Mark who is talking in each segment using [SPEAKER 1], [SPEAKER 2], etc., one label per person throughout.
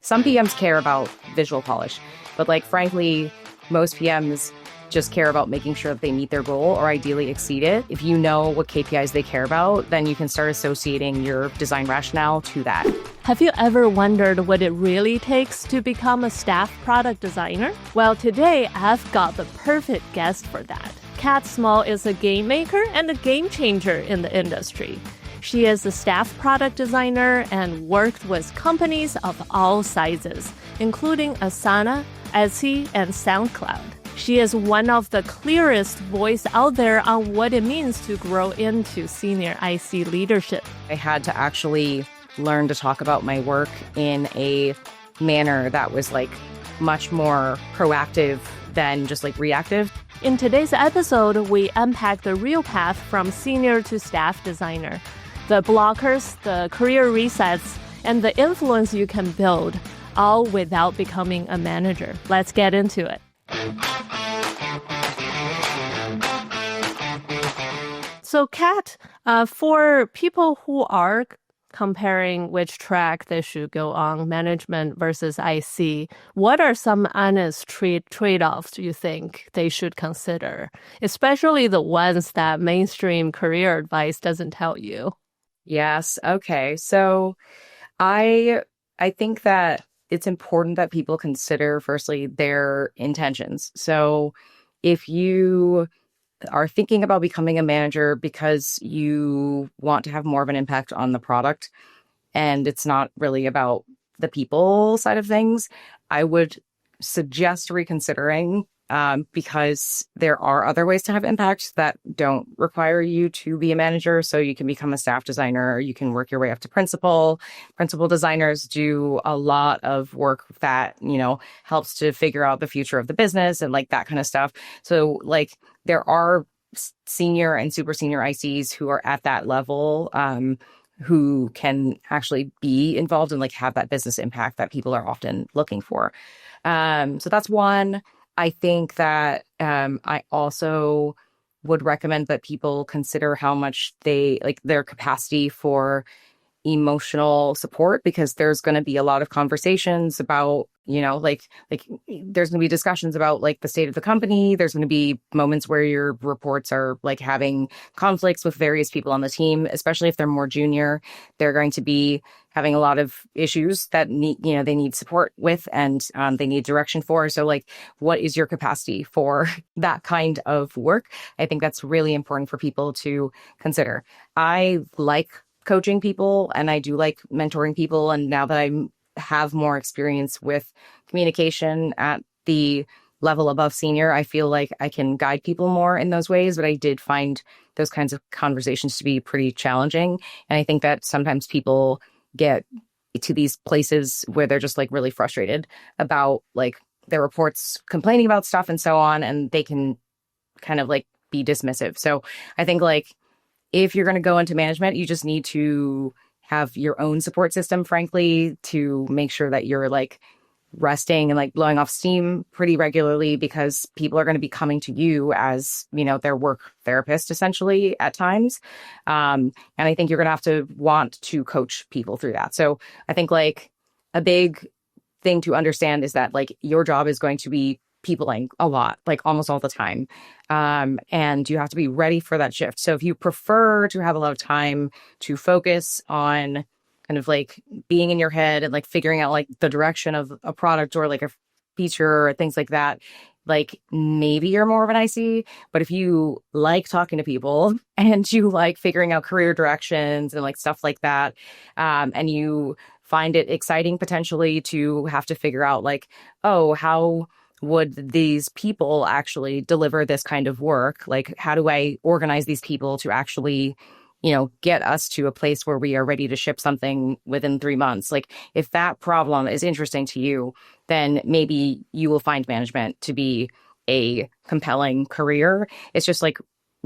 [SPEAKER 1] Some PMs care about visual polish, but like, frankly, most PMs just care about making sure that they meet their goal or ideally exceed it. If you know what KPIs they care about, then you can start associating your design rationale to that.
[SPEAKER 2] Have you ever wondered what it really takes to become a staff product designer? Well, today I've got the perfect guest for that. Catt Small is a game maker and a game changer in the industry. She is a staff product designer and worked with companies of all sizes, including Asana, Etsy, and SoundCloud. She is one of the clearest voice out there on what it means to grow into senior IC leadership.
[SPEAKER 1] I had to actually learn to talk about my work in a manner that was like much more proactive than just like reactive.
[SPEAKER 2] In today's episode, we unpack the real path from senior to staff designer, the blockers, the career resets, and the influence you can build, all without becoming a manager. Let's get into it. So, Catt, for people who are comparing which track they should go on, management versus IC, what are some honest trade-offs you think they should consider, especially the ones that mainstream career advice doesn't tell you?
[SPEAKER 1] Yes. Okay. So I think that it's important that people consider, firstly, their intentions. So if you are thinking about becoming a manager because you want to have more of an impact on the product and it's not really about the people side of things, I would suggest reconsidering because there are other ways to have impact that don't require you to be a manager. So you can become a staff designer, or you can work your way up to principal. Principal designers do a lot of work that, helps to figure out the future of the business and like that kind of stuff. So like there are senior and super senior ICs who are at that level, who can actually be involved and like have that business impact that people are often looking for. So that's one. I think that I also would recommend that people consider how much they like their capacity for emotional support, because there's going to be a lot of conversations about, like there's going to be discussions about like the state of the company. There's going to be moments where your reports are like having conflicts with various people on the team, especially if they're more junior. They're going to be having a lot of issues that they need support with and they need direction for. So like, what is your capacity for that kind of work? I think that's really important for people to consider. I like coaching people and I do like mentoring people. And now that I have more experience with communication at the level above senior, I feel like I can guide people more in those ways. But I did find those kinds of conversations to be pretty challenging. And I think that sometimes people get to these places where they're just like really frustrated about like their reports complaining about stuff and so on. And they can kind of like be dismissive. So I think like, if you're going to go into management, you just need to have your own support system, frankly, to make sure that you're like resting and like blowing off steam pretty regularly, because people are going to be coming to you as, their work therapist essentially at times. And I think you're going to have to want to coach people through that. So I think like a big thing to understand is that like your job is going to be peopling a lot, like almost all the time. And you have to be ready for that shift. So if you prefer to have a lot of time to focus on kind of like being in your head and like figuring out like the direction of a product or like a feature or things like that, like maybe you're more of an IC. But if you like talking to people and you like figuring out career directions and like stuff like that, and you find it exciting potentially to have to figure out like, oh, how would these people actually deliver this kind of work? Like, how do I organize these people to actually, get us to a place where we are ready to ship something within 3 months? Like, if that problem is interesting to you, then maybe you will find management to be a compelling career. It's just like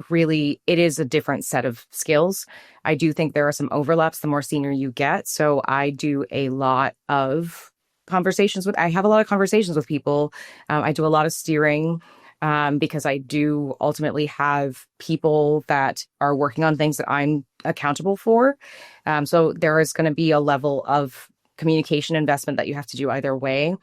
[SPEAKER 1] really, it is a different set of skills. I do think there are some overlaps the more senior you get. So I do a lot of I have a lot of conversations with people. I do a lot of steering because I do ultimately have people that are working on things that I'm accountable for. So there is going to be a level of communication investment that you have to do either way.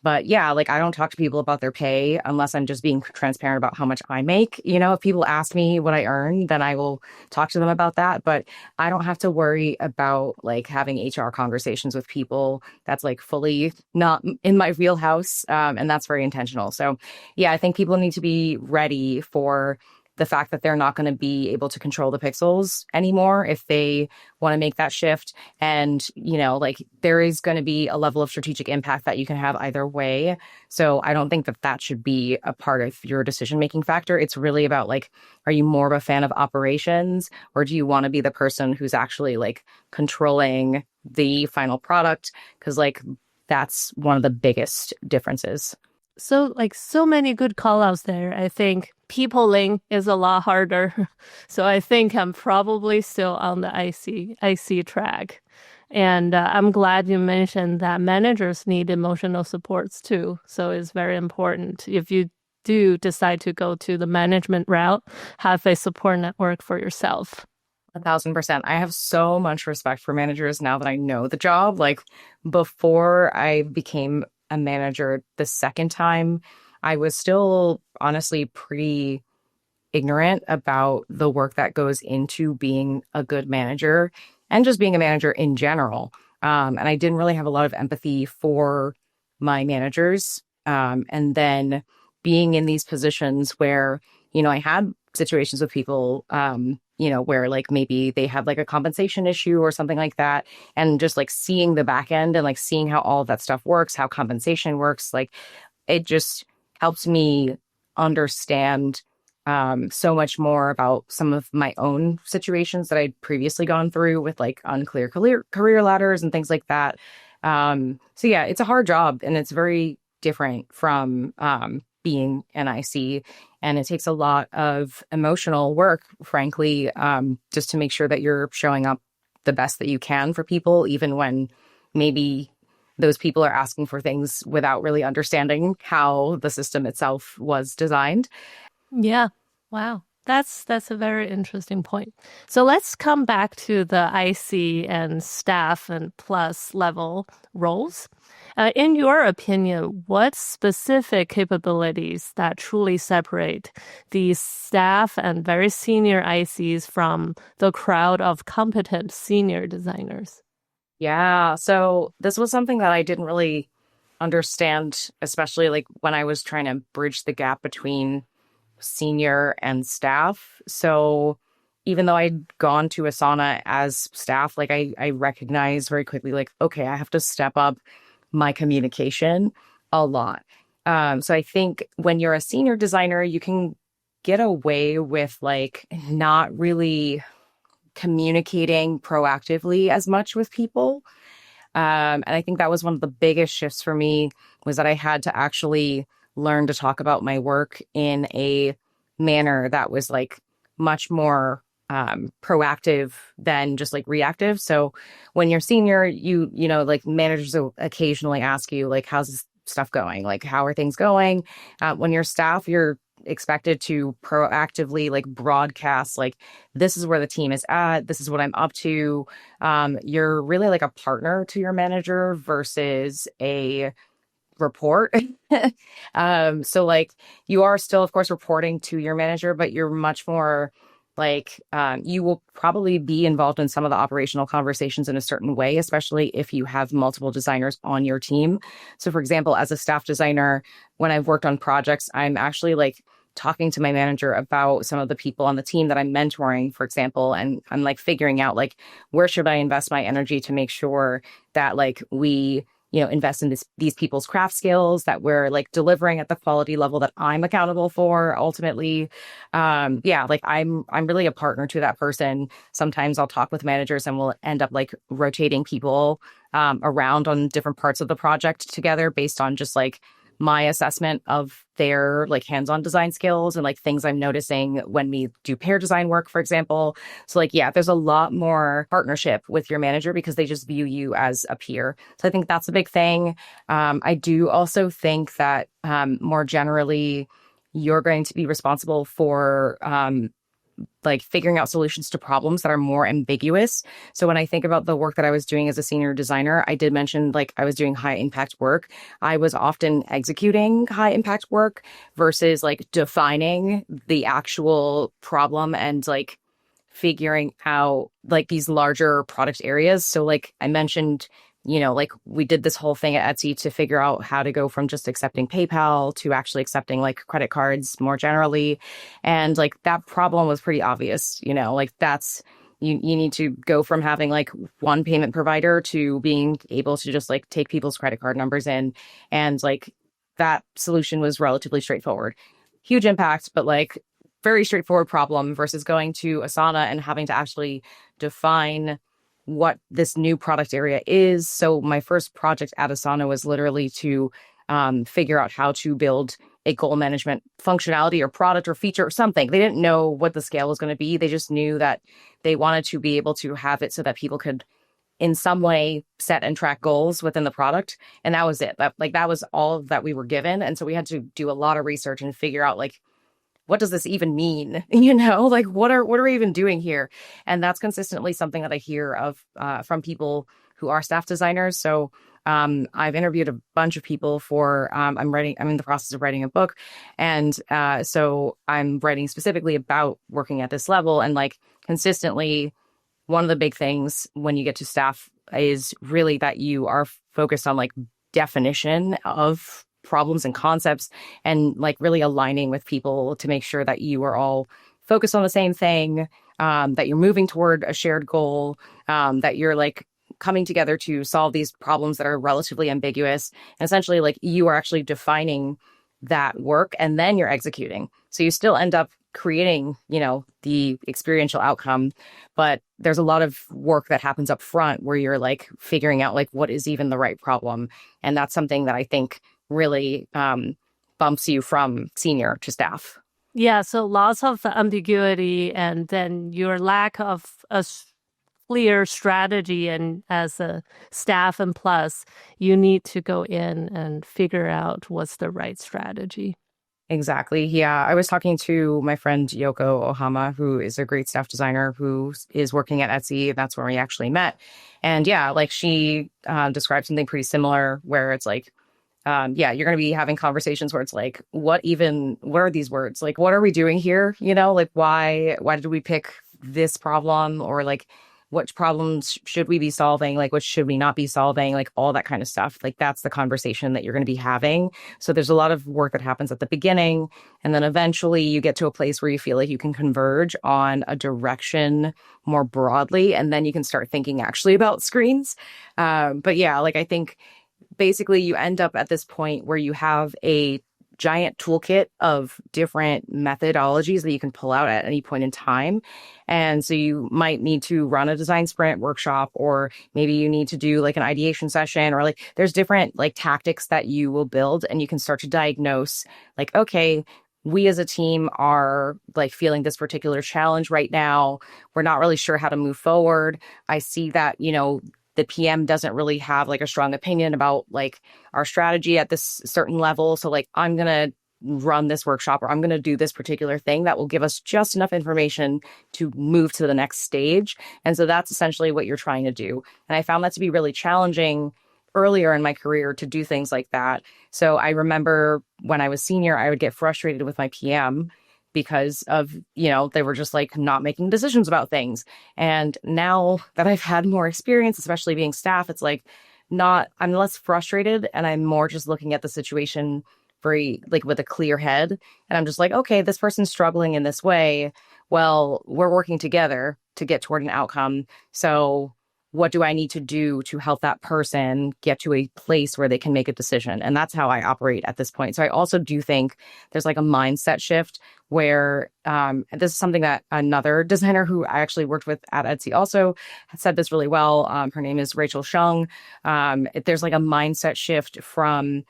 [SPEAKER 1] But yeah, like I don't talk to people about their pay unless I'm just being transparent about how much I make. If people ask me what I earn, then I will talk to them about that. But I don't have to worry about like having HR conversations with people. That's like fully not in my wheelhouse. And that's very intentional. So yeah, I think people need to be ready for the fact that they're not going to be able to control the pixels anymore if they want to make that shift. And, like there is going to be a level of strategic impact that you can have either way. So I don't think that that should be a part of your decision-making factor. It's really about like, are you more of a fan of operations, or do you want to be the person who's actually like controlling the final product? Because like that's one of the biggest differences.
[SPEAKER 2] So, like, so many good call outs there. I think peopling is a lot harder. So, I think I'm probably still on the IC track. And I'm glad you mentioned that managers need emotional supports too. So, it's very important. If you do decide to go to the management route, have a support network for yourself.
[SPEAKER 1] 1,000%. I have so much respect for managers now that I know the job. Like before I became a manager the second time, I was still honestly pretty ignorant about the work that goes into being a good manager and just being a manager in general. And I didn't really have a lot of empathy for my managers. And then being in these positions where, I had situations with people, where like maybe they had like a compensation issue or something like that. And just like seeing the back end and like seeing how all of that stuff works, how compensation works, like it just helps me understand so much more about some of my own situations that I'd previously gone through with like unclear career ladders and things like that. So yeah, it's a hard job and it's very different from being an IC. And it takes a lot of emotional work, frankly, just to make sure that you're showing up the best that you can for people, even when maybe those people are asking for things without really understanding how the system itself was designed.
[SPEAKER 2] Yeah. Wow. That's a very interesting point. So let's come back to the IC and staff and plus level roles. In your opinion, what specific capabilities that truly separate these staff and very senior ICs from the crowd of competent senior designers?
[SPEAKER 1] Yeah. So this was something that I didn't really understand, especially like when I was trying to bridge the gap between senior and staff. So even though I'd gone to Asana as staff, like I recognized very quickly, like, okay, I have to step up my communication a lot. So I think when you're a senior designer, you can get away with like not really communicating proactively as much with people. And I think that was one of the biggest shifts for me was that I had to actually learn to talk about my work in a manner that was like much more proactive than just like reactive. So when you're senior, like managers will occasionally ask you like, how's this stuff going? Like, how are things going? When you're staff, you're expected to proactively like broadcast like this is where the team is at, this is what I'm up to. You're really like a partner to your manager versus a report. So like you are still of course reporting to your manager, but you're much more like you will probably be involved in some of the operational conversations in a certain way, especially if you have multiple designers on your team. So for example, as a staff designer, when I've worked on projects, I'm actually like talking to my manager about some of the people on the team that I'm mentoring, for example, and I'm like figuring out like where should I invest my energy to make sure that like we invest in these people's craft skills, that we're like delivering at the quality level that I'm accountable for ultimately. Like I'm really a partner to that person. Sometimes I'll talk with managers and we'll end up like rotating people around on different parts of the project together based on just like my assessment of their like hands-on design skills and like things I'm noticing when we do pair design work, for example. So like, yeah, there's a lot more partnership with your manager because they just view you as a peer. So I think that's a big thing. I do also think that more generally, you're going to be responsible for like figuring out solutions to problems that are more ambiguous. So when I think about the work that I was doing as a senior designer, I did mention like I was doing high impact work. I was often executing high impact work versus like defining the actual problem and like figuring out like these larger product areas. So like I mentioned, like we did this whole thing at Etsy to figure out how to go from just accepting PayPal to actually accepting like credit cards more generally. And like that problem was pretty obvious, like that's you need to go from having like one payment provider to being able to just like take people's credit card numbers in. And like that solution was relatively straightforward. Huge impact, but like very straightforward problem versus going to Asana and having to actually define what this new product area is. So my first project at Asana was literally to figure out how to build a goal management functionality or product or feature or something. They didn't know what the scale was going to be. They just knew that they wanted to be able to have it so that people could in some way set and track goals within the product. And that was it. That was all that we were given. And so we had to do a lot of research and figure out like, what does this even mean? Like what are we even doing here? And that's consistently something that I hear of from people who are staff designers. So I've interviewed a bunch of people for I'm in the process of writing a book. And so I'm writing specifically about working at this level. And like consistently, one of the big things when you get to staff is really that you are focused on like definition of problems and concepts and like really aligning with people to make sure that you are all focused on the same thing, that you're moving toward a shared goal, that you're like coming together to solve these problems that are relatively ambiguous. And essentially like you are actually defining that work and then you're executing. So you still end up creating, the experiential outcome, but there's a lot of work that happens up front where you're like figuring out like what is even the right problem. And that's something that I think really bumps you from senior to staff.
[SPEAKER 2] Yeah, so lots of ambiguity and then your lack of a clear strategy. And as a staff and plus, you need to go in and figure out what's the right strategy.
[SPEAKER 1] Exactly. Yeah. I was talking to my friend Yoko Ohama, who is a great staff designer who is working at Etsy. That's where we actually met. And yeah, like she described something pretty similar where it's like, you're going to be having conversations where it's like, what are these words? Like, what are we doing here? Like, why did we pick this problem? Or like, what problems should we be solving? Like, what should we not be solving? Like, all that kind of stuff. Like, that's the conversation that you're going to be having. So there's a lot of work that happens at the beginning. And then eventually you get to a place where you feel like you can converge on a direction more broadly. And then you can start thinking actually about screens. But yeah, like, I think basically you end up at this point where you have a giant toolkit of different methodologies that you can pull out at any point in time. And so you might need to run a design sprint workshop, or maybe you need to do like an ideation session, or like there's different like tactics that you will build, and you can start to diagnose like, okay, we as a team are like feeling this particular challenge right now. We're not really sure how to move forward. I see that, the PM doesn't really have like a strong opinion about like our strategy at this certain level. So like, I'm going to run this workshop, or I'm going to do this particular thing that will give us just enough information to move to the next stage. And so that's essentially what you're trying to do. And I found that to be really challenging earlier in my career to do things like that. So I remember when I was senior, I would get frustrated with my PM because of, they were just like not making decisions about things. And now that I've had more experience, especially being staff, it's like I'm less frustrated, and I'm more just looking at the situation very like with a clear head. And I'm just like, okay, this person's struggling in this way. Well, we're working together to get toward an outcome. So what do I need to do to help that person get to a place where they can make a decision? And that's how I operate at this point. So I also do think there's like a mindset shift where this is something that another designer who I actually worked with at Etsy also said this really well. Her name is Rachel Shung. There's like a mindset shift from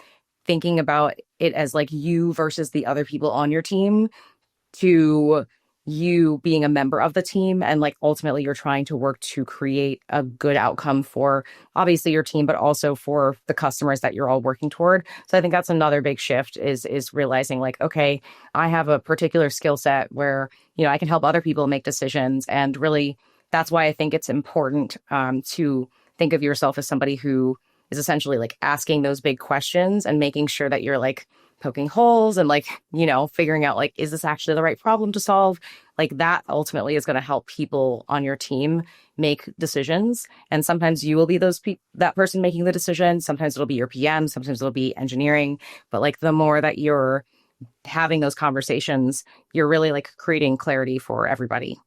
[SPEAKER 1] thinking about it as like you versus the other people on your team to you being a member of the team and like ultimately you're trying to work to create a good outcome for obviously your team but also for the customers that you're all working toward. So I think that's another big shift is realizing like, okay, I have a particular skill set where, I can help other people make decisions. And really that's why I think it's important to think of yourself as somebody who is essentially like asking those big questions and making sure that you're like poking holes and like, figuring out like, is this actually the right problem to solve? Like that ultimately is going to help people on your team make decisions. And sometimes you will be that person making the decision. Sometimes it'll be your PM, sometimes it'll be engineering. But like the more that you're having those conversations, you're really like creating clarity for everybody.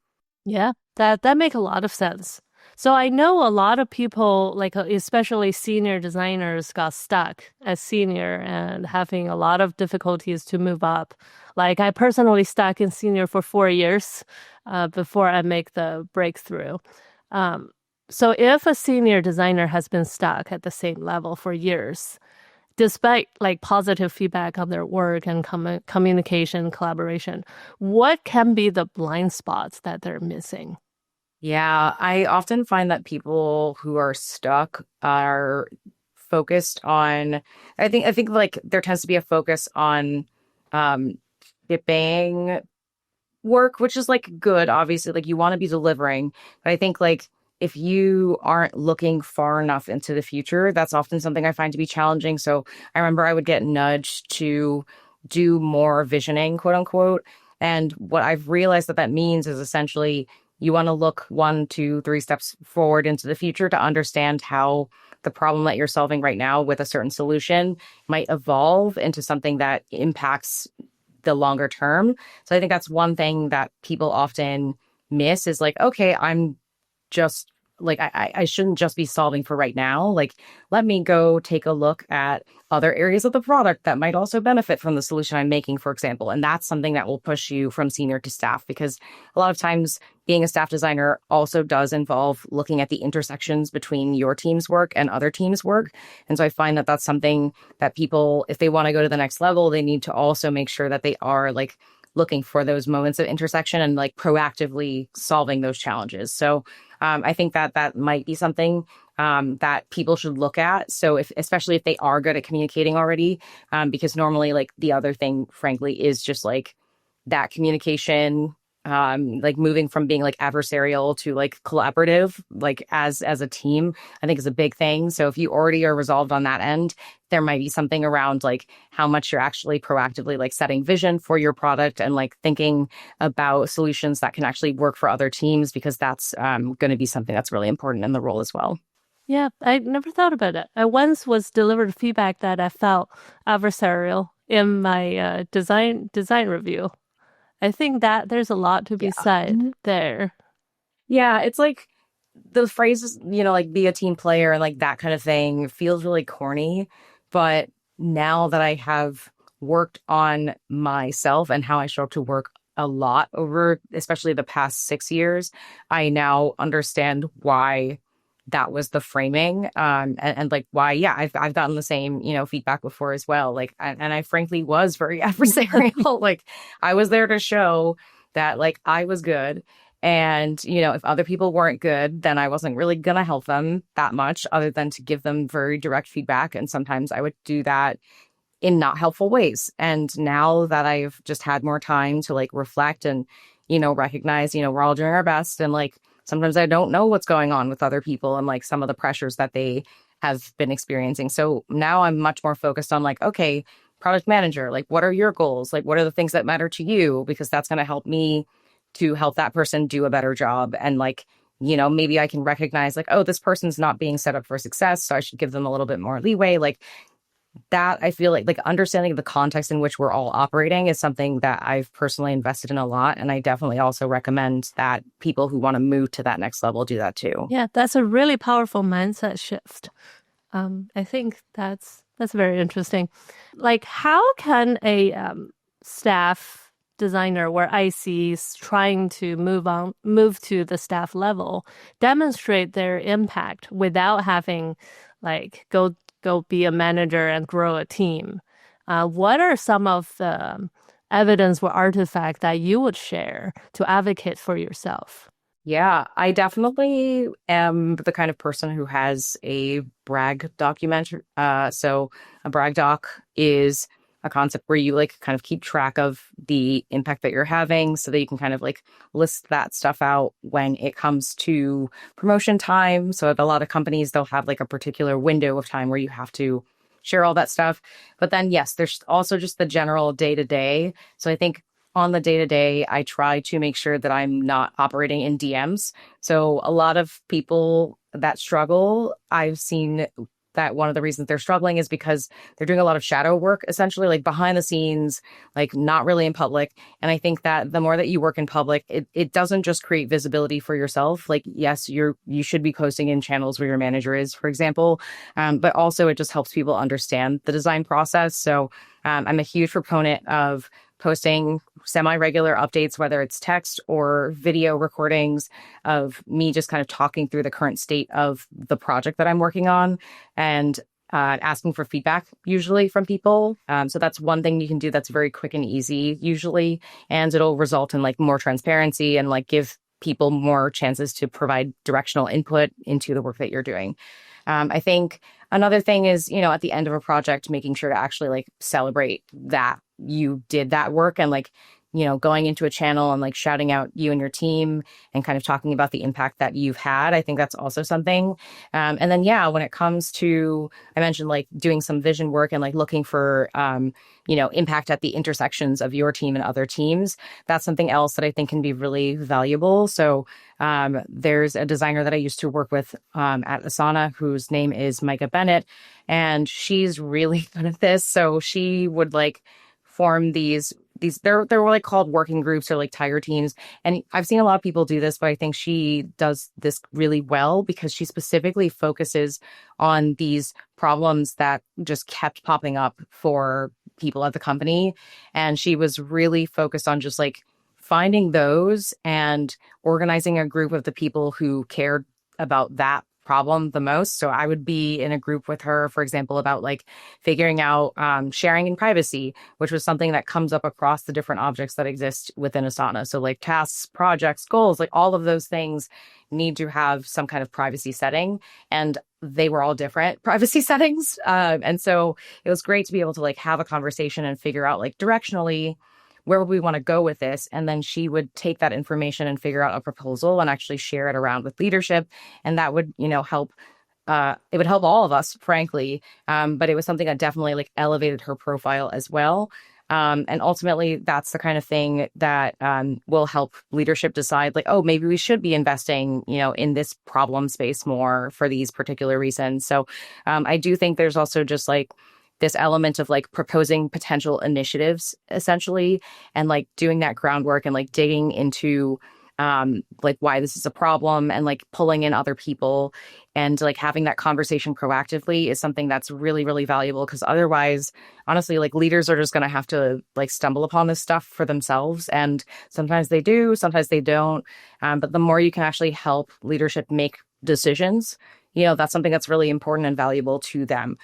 [SPEAKER 2] Yeah, that make a lot of sense. So I know a lot of people, like especially senior designers, got stuck as senior and having a lot of difficulties to move up. Like I personally stuck in senior for 4 years before I make the breakthrough. Um, so if a senior designer has been stuck at the same level for years, despite like positive feedback on their work and communication, collaboration, what can be the blind spots that they're missing?
[SPEAKER 1] Yeah, I often find that people who are stuck are focused on I think like there tends to be a focus on um shipping work, which is like good, obviously, like you want to be delivering. But I think like if you aren't looking far enough into the future, that's often something I find to be challenging. So I remember I would get nudged to do more visioning, quote unquote. And what I've realized that that means is essentially you want to look 1, 2, 3 steps forward into the future to understand how the problem that you're solving right now with a certain solution might evolve into something that impacts the longer term. So I think that's one thing that people often miss is like, okay, I'm just like I shouldn't just be solving for right now. Like, let me go take a look at other areas of the product that might also benefit from the solution I'm making, for example. And that's something that will push you from senior to staff because a lot of times being a staff designer also does involve looking at the intersections between your team's work and other teams' work. And so I find that that's something that people, if they want to go to the next level, they need to also make sure that they are like looking for those moments of intersection and like proactively solving those challenges. So I think that that might be something that people should look at. So especially if they are good at communicating already, because normally like the other thing, frankly, is just like that communication, like moving from being like adversarial to like collaborative, like as a team, I think is a big thing. So if you already are resolved on that end, there might be something around like how much you're actually proactively like setting vision for your product and like thinking about solutions that can actually work for other teams, because that's going to be something that's really important in the role as well.
[SPEAKER 2] Yeah, I never thought about it. I once was delivered feedback that I felt adversarial in my design review. I think that there's a lot to be
[SPEAKER 1] Yeah.
[SPEAKER 2] said there.
[SPEAKER 1] Yeah, it's like the phrases, like be a team player and like that kind of thing feels really corny. But now that I have worked on myself and how I show up to work a lot over, especially the past 6 years, I now understand why that was the framing. And like why, yeah, I've gotten the same, feedback before as well. Like, and I frankly was very adversarial. Like I was there to show that like I was good. And, if other people weren't good, then I wasn't really going to help them that much other than to give them very direct feedback. And sometimes I would do that in not helpful ways. And now that I've just had more time to like reflect and, recognize, we're all doing our best. And like sometimes I don't know what's going on with other people and like some of the pressures that they have been experiencing. So now I'm much more focused on like, okay, product manager, like what are your goals? Like what are the things that matter to you? Because that's going to help me to help that person do a better job. And like, maybe I can recognize like, oh, this person's not being set up for success, so I should give them a little bit more leeway. Like that, I feel like understanding the context in which we're all operating is something that I've personally invested in a lot. And I definitely also recommend that people who want to move to that next level do that too.
[SPEAKER 2] Yeah, that's a really powerful mindset shift. I think that's very interesting. Like, how can a staff designer where IC is trying to move to the staff level, demonstrate their impact without having like go be a manager and grow a team? What are some of the evidence or artifact that you would share to advocate for yourself?
[SPEAKER 1] Yeah, I definitely am the kind of person who has a brag document. So a brag doc is a concept where you like kind of keep track of the impact that you're having so that you can kind of like list that stuff out when it comes to promotion time. So at a lot of companies, they'll have like a particular window of time where you have to share all that stuff. But then, yes, there's also just the general day to day. So I think on the day to day, I try to make sure that I'm not operating in DMs. So a lot of people that struggle, I've seen that one of the reasons they're struggling is because they're doing a lot of shadow work, essentially like behind the scenes, like not really in public. And I think that the more that you work in public, it doesn't just create visibility for yourself. Like, yes, you should be posting in channels where your manager is, for example. But also it just helps people understand the design process. So I'm a huge proponent of posting semi-regular updates, whether it's text or video recordings of me just kind of talking through the current state of the project that I'm working on and asking for feedback usually from people. So that's one thing you can do that's very quick and easy usually, and it'll result in like more transparency and like give people more chances to provide directional input into the work that you're doing. I think another thing is, at the end of a project, making sure to actually like celebrate that you did that work and like, going into a channel and like shouting out you and your team and kind of talking about the impact that you've had. I think that's also something. And then, yeah, when it comes to, I mentioned like doing some vision work and like looking for, impact at the intersections of your team and other teams. That's something else that I think can be really valuable. So there's a designer that I used to work with at Asana whose name is Micah Bennett, and she's really good at this. So she would like form these they're like called working groups or like tiger teams. And I've seen a lot of people do this, but I think she does this really well because she specifically focuses on these problems that just kept popping up for people at the company. And she was really focused on just like finding those and organizing a group of the people who cared about that problem the most. So I would be in a group with her, for example, about like figuring out sharing and privacy, which was something that comes up across the different objects that exist within Asana. So like tasks, projects, goals, like all of those things need to have some kind of privacy setting. And they were all different privacy settings. And so it was great to be able to like have a conversation and figure out like directionally where would we want to go with this? And then she would take that information and figure out a proposal and actually share it around with leadership. And that would, help. It would help all of us, frankly. But it was something that definitely like elevated her profile as well. And ultimately, that's the kind of thing that will help leadership decide like, oh, maybe we should be investing, in this problem space more for these particular reasons. So I do think there's also just like this element of like proposing potential initiatives essentially and like doing that groundwork and like digging into like why this is a problem and like pulling in other people and like having that conversation proactively is something that's really, really valuable because otherwise, honestly, like leaders are just going to have to like stumble upon this stuff for themselves. And sometimes they do, sometimes they don't. But the more you can actually help leadership make decisions, that's something that's really important and valuable to them.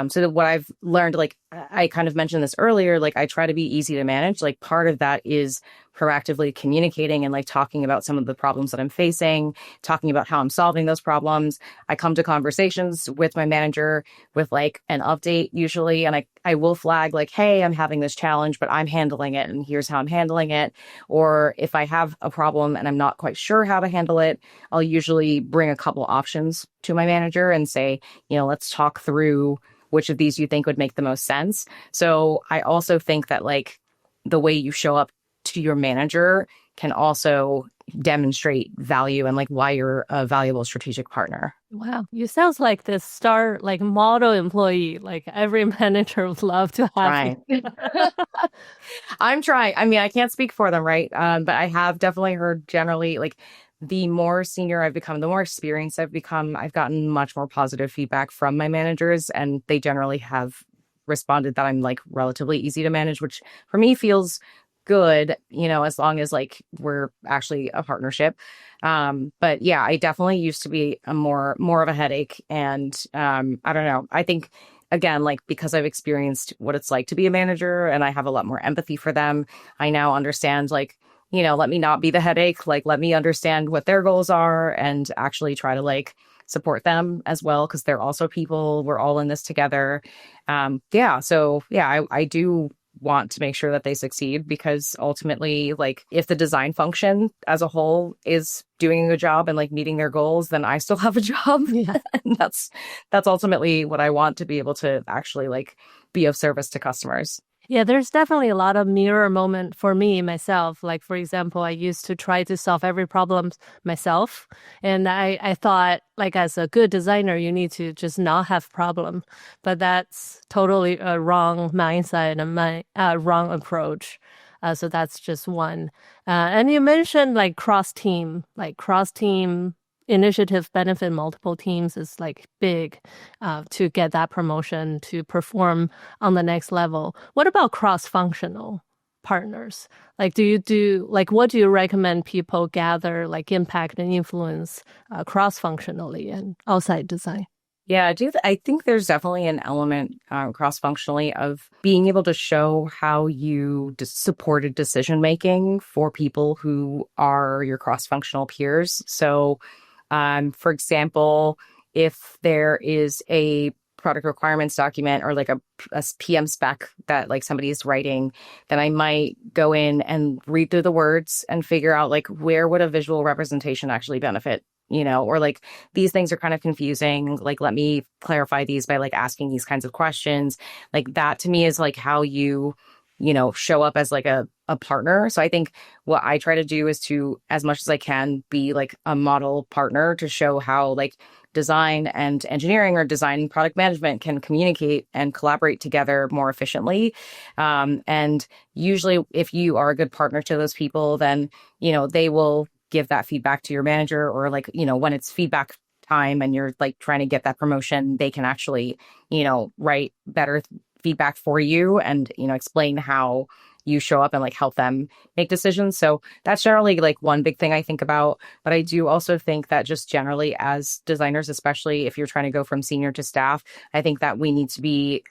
[SPEAKER 1] So what I've learned, like I kind of mentioned this earlier, like I try to be easy to manage. Like part of that is proactively communicating and like talking about some of the problems that I'm facing, talking about how I'm solving those problems. I come to conversations with my manager with like an update usually, and I will flag like, hey, I'm having this challenge, but I'm handling it and here's how I'm handling it. Or if I have a problem and I'm not quite sure how to handle it, I'll usually bring a couple options to my manager and say, let's talk through which of these you think would make the most sense. So I also think that like the way you show up to your manager can also demonstrate value and like why you're a valuable strategic partner.
[SPEAKER 2] Wow. You sounds like this star, like model employee, like every manager would love to have.
[SPEAKER 1] You. I'm trying. I mean, I can't speak for them, right? But I have definitely heard generally like the more senior I've become, the more experienced I've become, I've gotten much more positive feedback from my managers, and they generally have responded that I'm like relatively easy to manage, which for me feels good, as long as like we're actually a partnership. But yeah, I definitely used to be a more of a headache. And I don't know. I think again, like because I've experienced what it's like to be a manager and I have a lot more empathy for them, I now understand like, let me not be the headache. Like, let me understand what their goals are and actually try to like support them as well because they're also people. We're all in this together. Yeah. So yeah, I do want to make sure that they succeed because ultimately, like, if the design function as a whole is doing a good job and like meeting their goals, then I still have a job.
[SPEAKER 2] Yeah.
[SPEAKER 1] And that's ultimately what I want to be able to actually like be of service to customers.
[SPEAKER 2] Yeah, there's definitely a lot of mirror moment for me myself. Like, for example, I used to try to solve every problem myself. And I thought, like, as a good designer, you need to just not have problem. But that's totally a wrong mindset and my wrong approach. So that's just one. And you mentioned like cross team initiatives benefit multiple teams is like big to get that promotion to perform on the next level. What about cross-functional partners? Like, what do you recommend people gather, like impact and influence cross-functionally and outside design?
[SPEAKER 1] Yeah, I think there's definitely an element cross-functionally of being able to show how you supported decision making for people who are your cross-functional peers. So for example, if there is a product requirements document or like a PM spec that like somebody is writing, then I might go in and read through the words and figure out like where would a visual representation actually benefit, or like these things are kind of confusing. Like, let me clarify these by like asking these kinds of questions. Like that to me is like how you show up as like a partner. So I think what I try to do is to, as much as I can, be like a model partner to show how like design and engineering or design and product management can communicate and collaborate together more efficiently. And usually if you are a good partner to those people, then, they will give that feedback to your manager or like, when it's feedback time and you're like trying to get that promotion, they can actually, write better feedback for you and, explain how you show up and like help them make decisions. So that's generally like one big thing I think about. But I do also think that just generally as designers, especially if you're trying to go from senior to staff, I think that we need to be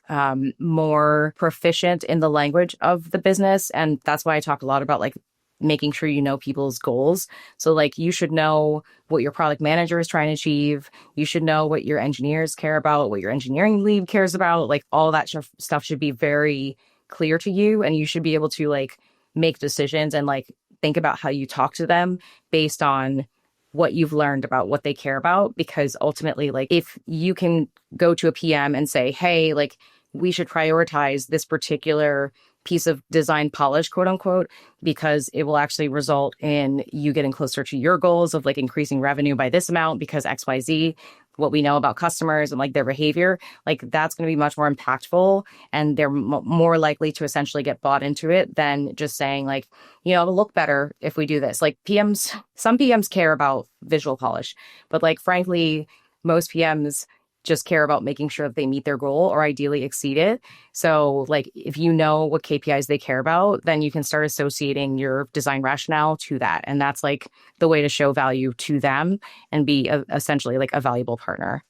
[SPEAKER 1] more proficient in the language of the business. And that's why I talk a lot about like making sure you know people's goals. So like you should know what your product manager is trying to achieve. You should know what your engineers care about, what your engineering lead cares about. Like all that stuff should be very clear to you. And you should be able to like make decisions and like think about how you talk to them based on what you've learned about what they care about. Because ultimately, like if you can go to a PM and say, hey, like we should prioritize this particular piece of design polish, quote unquote, because it will actually result in you getting closer to your goals of like increasing revenue by this amount because XYZ, what we know about customers and like their behavior, like that's going to be much more impactful and they're more likely to essentially get bought into it than just saying like, it'll look better if we do this. Like some PMs care about visual polish, but like frankly, most PMs just care about making sure that they meet their goal or ideally exceed it. So like if you know what KPIs they care about, then you can start associating your design rationale to that. And that's like the way to show value to them and be essentially like a valuable partner.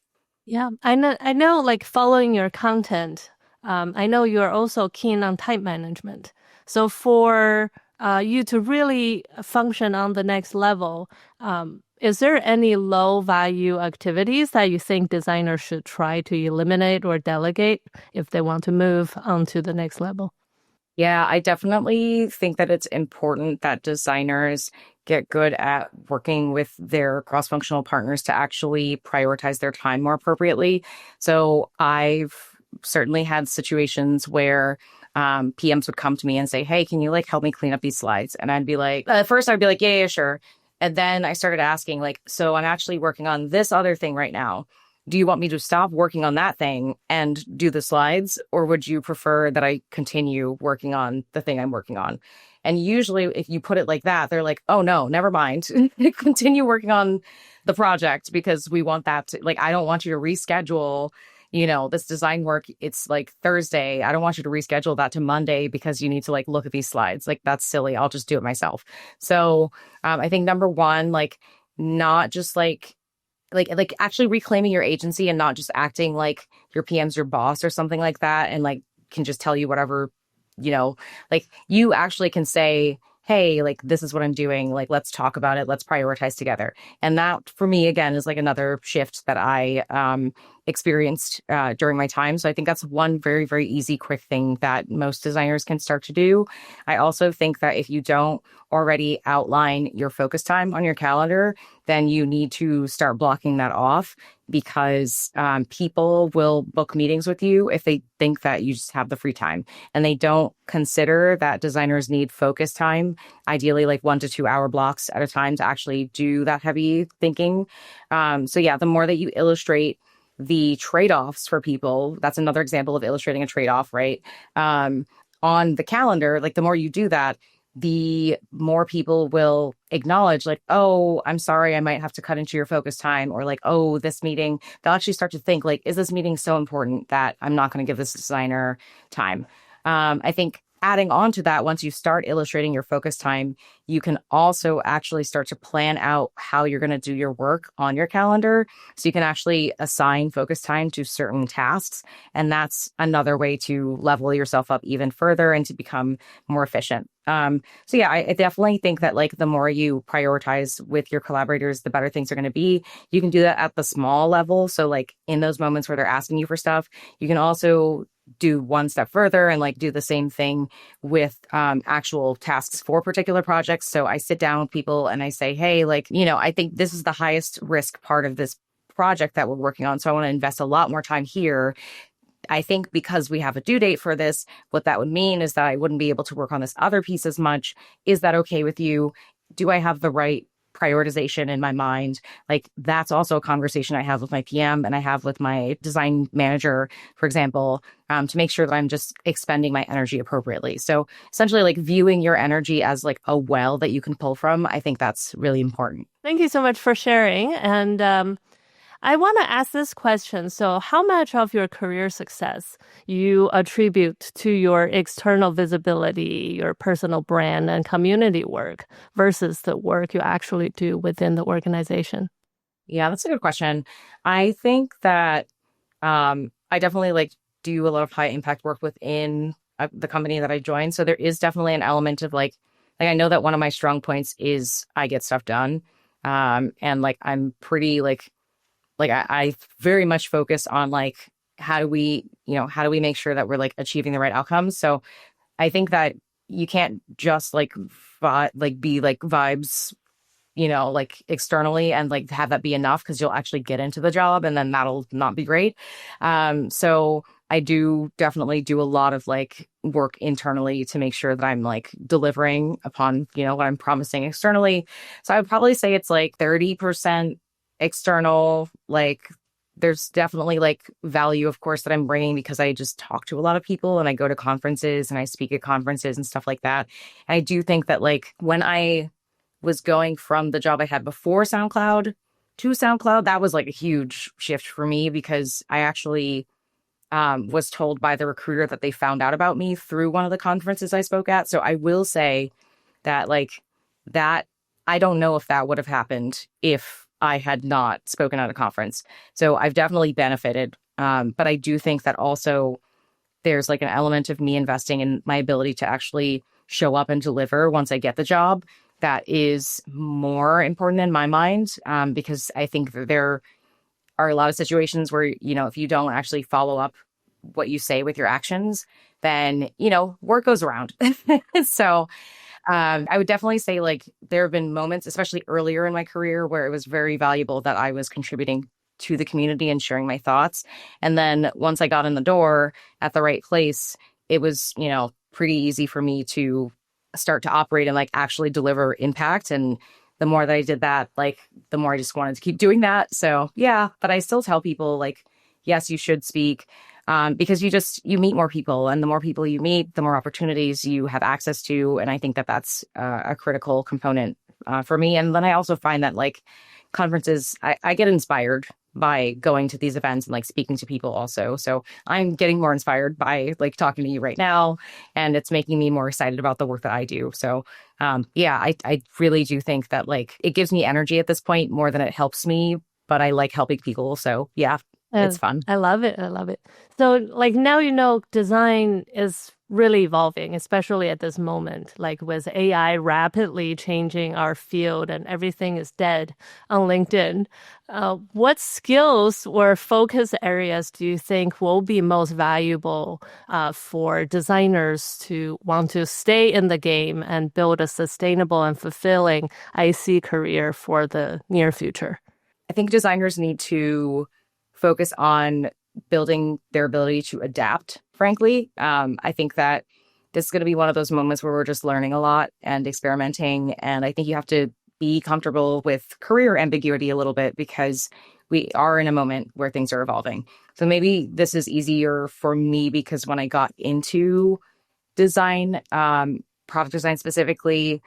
[SPEAKER 2] Yeah, I know like following your content, I know you're also keen on time management. So for you to really function on the next level, is there any low value activities that you think designers should try to eliminate or delegate if they want to move on to the next level?
[SPEAKER 1] Yeah, I definitely think that it's important that designers get good at working with their cross-functional partners to actually prioritize their time more appropriately. So I've certainly had situations where PMs would come to me and say, hey, can you like help me clean up these slides? And I'd be like, at first I'd be like, yeah, sure. And then I started asking like, so I'm actually working on this other thing right now. Do you want me to stop working on that thing and do the slides? Or would you prefer that I continue working on the thing I'm working on? And usually if you put it like that, they're like, oh no, never mind. Continue working on the project because we want that to, like, I don't want you to reschedule this design work. It's like Thursday. I don't want you to reschedule that to Monday because you need to like look at these slides. Like that's silly. I'll just do it myself. So I think number one, like not just like actually reclaiming your agency and not just acting like your PM's your boss or something like that, and like can just tell you whatever, you know, like you actually can say, hey, like this is what I'm doing. Like, let's talk about it. Let's prioritize together. And that for me, again, is like another shift that I experienced during my time. So I think that's one very, very easy, quick thing that most designers can start to do. I also think that if you don't already outline your focus time on your calendar, then you need to start blocking that off, because people will book meetings with you if they think that you just have the free time, and they don't consider that designers need focus time, ideally like 1 to 2 hour blocks at a time, to actually do that heavy thinking. So yeah, the more that you illustrate the trade-offs for people, that's another example of illustrating a trade-off, right? On the calendar, like the more you do that, the more people will acknowledge like, oh, I'm sorry, I might have to cut into your focus time, or like, oh, this meeting, they'll actually start to think like, is this meeting so important that I'm not going to give this designer time? I think adding on to that, once you start illustrating your focus time, you can also actually start to plan out how you're going to do your work on your calendar. So you can actually assign focus time to certain tasks. And that's another way to level yourself up even further and to become more efficient. So yeah, I definitely think that like the more you prioritize with your collaborators, the better things are going to be. You can do that at the small level. So like in those moments where they're asking you for stuff, you can also do one step further and like do the same thing with actual tasks for particular projects. So I sit down with people and I say, hey, like, you know, I think this is the highest risk part of this project that we're working on. So I want to invest a lot more time here. I think because we have a due date for this, what that would mean is that I wouldn't be able to work on this other piece as much. Is that okay with you? Do I have the right prioritization in my mind? Like that's also a conversation I have with my PM and I have with my design manager, for example, to make sure that I'm just expending my energy appropriately. So essentially like viewing your energy as like a well that you can pull from, I think that's really important.
[SPEAKER 2] Thank you so much for sharing. And I want to ask this question. So, how much of your career success you attribute to your external visibility, your personal brand, and community work versus the work you actually do within the organization?
[SPEAKER 1] Yeah, that's a good question. I think that I definitely like do a lot of high impact work within the company that I joined. So there is definitely an element of like I know that one of my strong points is I get stuff done. And like I'm pretty like I very much focus on like how do we make sure that we're like achieving the right outcomes. So I think that you can't just like be like vibes, like externally and like have that be enough, because you'll actually get into the job and then that'll not be great. So I do definitely do a lot of like work internally to make sure that I'm like delivering upon, what I'm promising externally. So I would probably say it's like 30% external. Like there's definitely like value, of course, that I'm bringing because I just talk to a lot of people and I go to conferences and I speak at conferences and stuff like that. And I do think that like when I was going from the job I had before SoundCloud to SoundCloud, that was like a huge shift for me, because I actually was told by the recruiter that they found out about me through one of the conferences I spoke at. So I will say that like that, I don't know if that would have happened if I had not spoken at a conference. So I've definitely benefited. But I do think that also there's like an element of me investing in my ability to actually show up and deliver once I get the job that is more important in my mind, because I think that there are a lot of situations where, if you don't actually follow up what you say with your actions, then, word goes around. So I would definitely say like there have been moments, especially earlier in my career, where it was very valuable that I was contributing to the community and sharing my thoughts. And then once I got in the door at the right place, it was, pretty easy for me to start to operate and like actually deliver impact. And the more that I did that, like the more I just wanted to keep doing that. So yeah, but I still tell people like, yes, you should speak. Because you meet more people, and the more people you meet, the more opportunities you have access to. And I think that that's a critical component for me. And then I also find that like conferences, I get inspired by going to these events and like speaking to people also. So I'm getting more inspired by like talking to you right now, and it's making me more excited about the work that I do. So yeah, I really do think that like it gives me energy at this point more than it helps me, but I like helping people. So yeah. It's fun.
[SPEAKER 2] I love it. I love it. So, like now design is really evolving, especially at this moment, like with AI rapidly changing our field and everything is dead on LinkedIn. What skills or focus areas do you think will be most valuable for designers to want to stay in the game and build a sustainable and fulfilling IC career for the near future?
[SPEAKER 1] I think designers need to focus on building their ability to adapt, frankly. I think that this is going to be one of those moments where we're just learning a lot and experimenting. And I think you have to be comfortable with career ambiguity a little bit because we are in a moment where things are evolving. So maybe this is easier for me because when I got into design, product design specifically,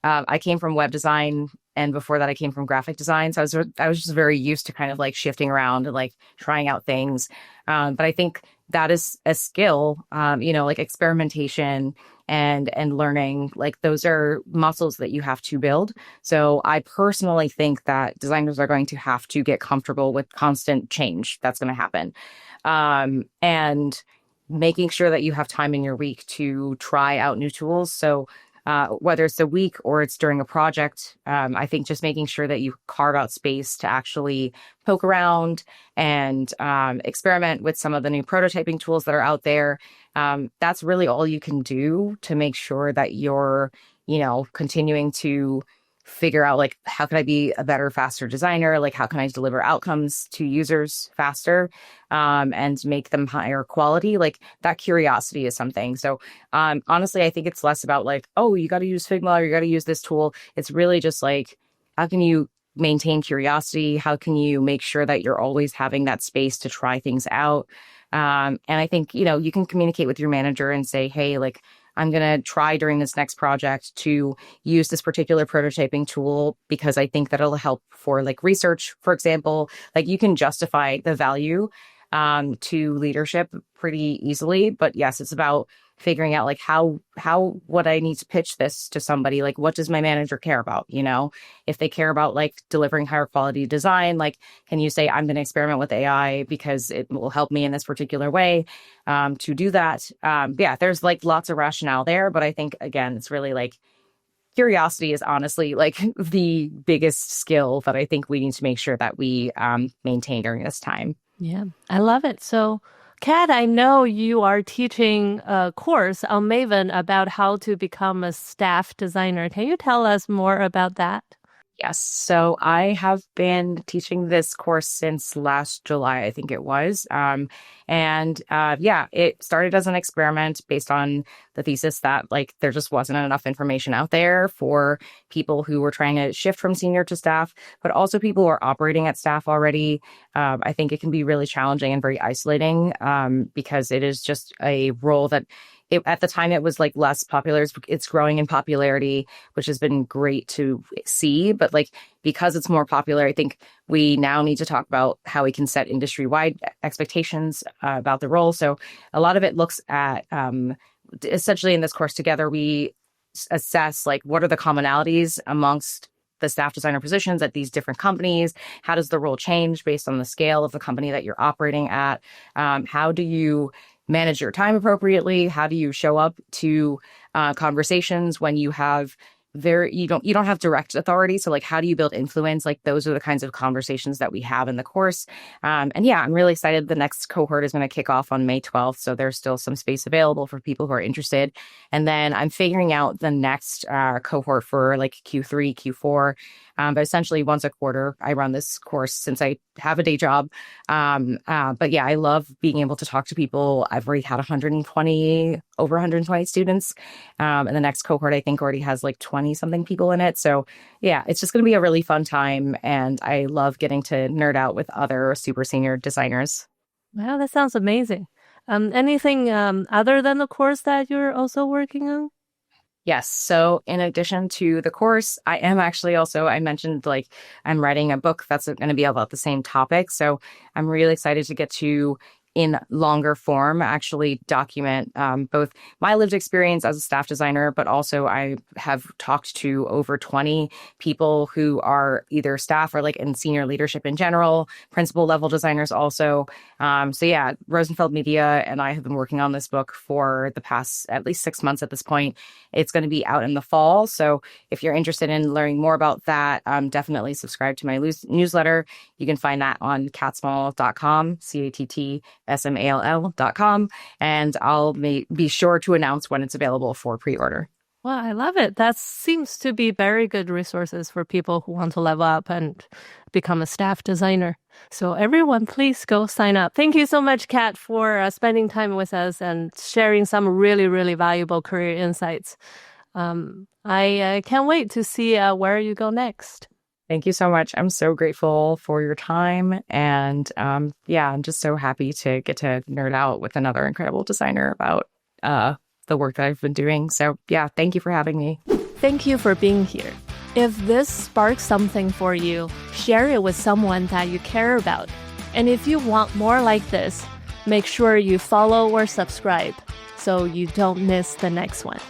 [SPEAKER 1] I came from web design, and before that, I came from graphic design. So I was just very used to kind of like shifting around and like trying out things. But I think that is a skill, like experimentation and learning. Like those are muscles that you have to build. So I personally think that designers are going to have to get comfortable with constant change. That's going to happen, and making sure that you have time in your week to try out new tools. So whether it's a week or it's during a project, I think just making sure that you carve out space to actually poke around and experiment with some of the new prototyping tools that are out there. That's really all you can do to make sure that you're, continuing to figure out like how can I be a better, faster designer? Like how can I deliver outcomes to users faster and make them higher quality? Like that curiosity is something. So honestly, I think it's less about like, oh, you got to use Figma or you got to use this tool. It's really just like, how can you maintain curiosity? How can you make sure that you're always having that space to try things out? And I think, you can communicate with your manager and say, hey, like, I'm going to try during this next project to use this particular prototyping tool because I think that it'll help for like research, for example. Like you can justify the value to leadership pretty easily. But yes, it's about figuring out like how would I need to pitch this to somebody? Like what does my manager care about? If they care about like delivering higher quality design, like can you say I'm going to experiment with AI because it will help me in this particular way to do that? Yeah, there's like lots of rationale there, but I think again, it's really like curiosity is honestly like the biggest skill that I think we need to make sure that we maintain during this time.
[SPEAKER 2] Yeah, I love it. So, Kat, I know you are teaching a course on Maven about how to become a staff designer. Can you tell us more about that?
[SPEAKER 1] Yes. So I have been teaching this course since last July, I think it was. It started as an experiment based on the thesis that like there just wasn't enough information out there for people who were trying to shift from senior to staff, but also people who are operating at staff already. I think it can be really challenging and very isolating because it is just a role that at the time it was like less popular. It's growing in popularity, which has been great to see. But like because it's more popular, I think we now need to talk about how we can set industry-wide expectations about the role. So a lot of it looks at essentially in this course together, we assess like what are the commonalities amongst the staff designer positions at these different companies. How does the role change based on the scale of the company that you're operating at? How do you manage your time appropriately? How do you show up to conversations when you have you don't have direct authority? So like, how do you build influence? Like those are the kinds of conversations that we have in the course. I'm really excited. The next cohort is going to kick off on May 12th. So there's still some space available for people who are interested. And then I'm figuring out the next cohort for like Q3, Q4. But essentially once a quarter, I run this course since I have a day job. But yeah, I love being able to talk to people. I've already had over 120 students. And the next cohort, I think already has like 20 something people in it. So yeah, it's just going to be a really fun time. And I love getting to nerd out with other super senior designers.
[SPEAKER 2] Wow, that sounds amazing. Anything other than the course that you're also working on?
[SPEAKER 1] Yes. So in addition to the course, I am actually also, I mentioned like I'm writing a book that's going to be about the same topic. So I'm really excited to get to in longer form actually document both my lived experience as a staff designer, but also I have talked to over 20 people who are either staff or like in senior leadership in general, principal level designers also. So yeah, Rosenfeld Media and I have been working on this book for the past at least 6 months at this point. It's going to be out in the fall. So if you're interested in learning more about that, definitely subscribe to my newsletter. You can find that on cattsmall.com, CATTSMALL.com, and I'll be sure to announce when it's available for pre-order.
[SPEAKER 2] Well, I love it. That seems to be very good resources for people who want to level up and become a staff designer. So everyone, please go sign up. Thank you so much, Catt, for spending time with us and sharing some really, really valuable career insights. I can't wait to see where you go next.
[SPEAKER 1] Thank you so much. I'm so grateful for your time. And yeah, I'm just so happy to get to nerd out with another incredible designer about the work that I've been doing. So yeah, thank you for having me.
[SPEAKER 2] Thank you for being here. If this sparks something for you, share it with someone that you care about. And if you want more like this, make sure you follow or subscribe so you don't miss the next one.